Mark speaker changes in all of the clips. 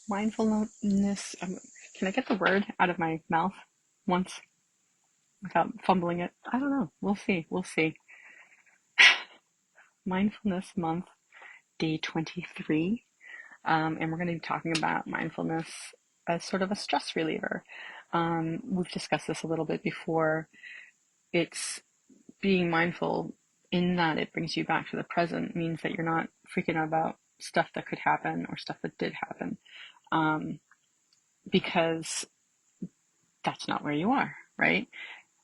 Speaker 1: Mindfulness. Can I get the word out of my mouth once without fumbling it? I don't know. We'll see. We'll see. Mindfulness month, day 23. And we're going to be talking about mindfulness as sort of a stress reliever. We've discussed this a little bit before. It's being mindful in that it brings you back to the present, means that you're not freaking out about stuff that could happen or stuff that did happen, because that's not where you are, right?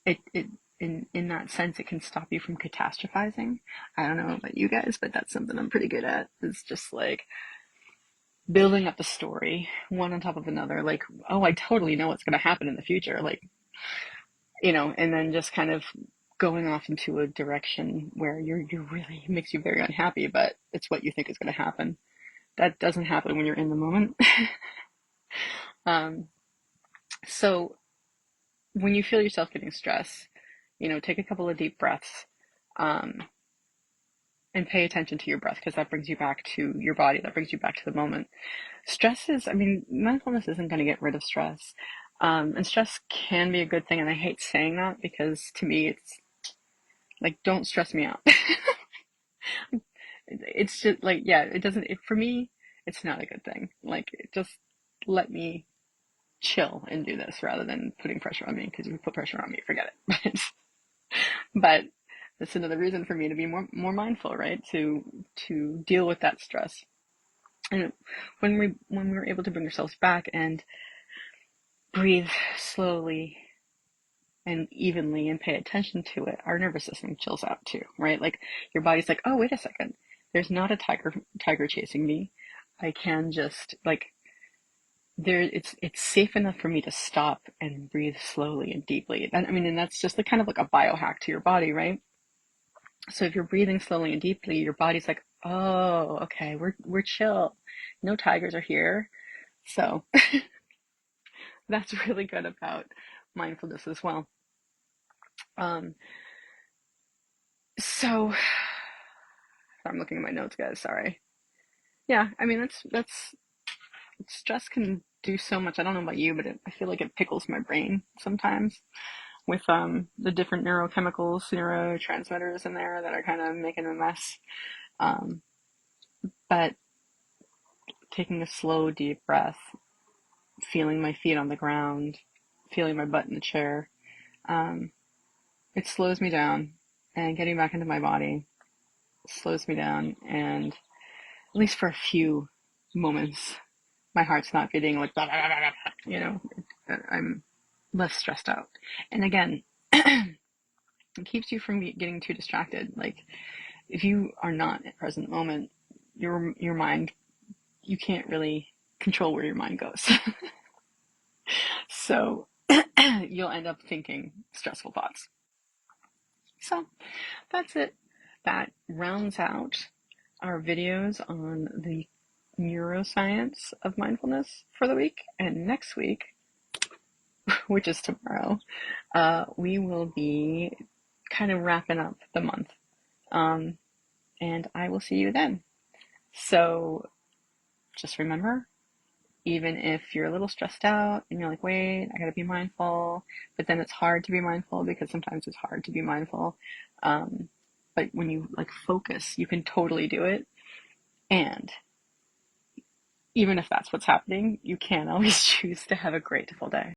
Speaker 1: In that sense, it can stop you from catastrophizing. I don't know about you guys, but that's something I'm pretty good at. It's just like building up a story, one on top of another. Like, oh, I totally know what's going to happen in the future. Like, and then just kind of going off into a direction where you really makes you very unhappy, but it's what you think is going to happen. That doesn't happen when you're in the moment. So when you feel yourself getting stressed, take a couple of deep breaths, and pay attention to your breath, because that brings you back to your body, that brings you back to the moment. Mindfulness isn't going to get rid of stress. And stress can be a good thing, and I hate saying that because to me it's like, don't stress me out. It's just like, yeah, for me, it's not a good thing. Like, just let me chill and do this rather than putting pressure on me, because if you put pressure on me, forget it. But that's another reason for me to be more mindful, right? To deal with that stress. And when we're able to bring ourselves back and breathe slowly and evenly and pay attention to it, our nervous system chills out too, right? Like, your body's like, oh, wait a second, there's not a tiger chasing me. I can just it's safe enough for me to stop and breathe slowly and deeply. And that's just kind of like a biohack to your body, right? So if you're breathing slowly and deeply, your body's like, oh, okay, we're chill. No tigers are here. So that's really good about mindfulness as well. So I'm looking at my notes, guys. Sorry. Yeah, that's stress can do so much. I don't know about you, but I feel like it pickles my brain sometimes with the different neurotransmitters in there that are kind of making a mess. But taking a slow, deep breath, feeling my feet on the ground, feeling my butt in the chair, it slows me down, and getting back into my body slows me down, and at least for a few moments, my heart's not beating like, blah, blah, blah, blah, I'm less stressed out. And again, it keeps you from getting too distracted. Like, if you are not at present moment, your mind, you can't really control where your mind goes. So you'll end up thinking stressful thoughts. So that's it. That rounds out our videos on the neuroscience of mindfulness for the week. And next week, which is tomorrow, we will be kind of wrapping up the month. And I will see you then. So just remember, even if you're a little stressed out and you're like, wait, I gotta be mindful, but then it's hard to be mindful because sometimes it's hard to be mindful. But when you focus, you can totally do it. And even if that's what's happening, you can always choose to have a grateful day.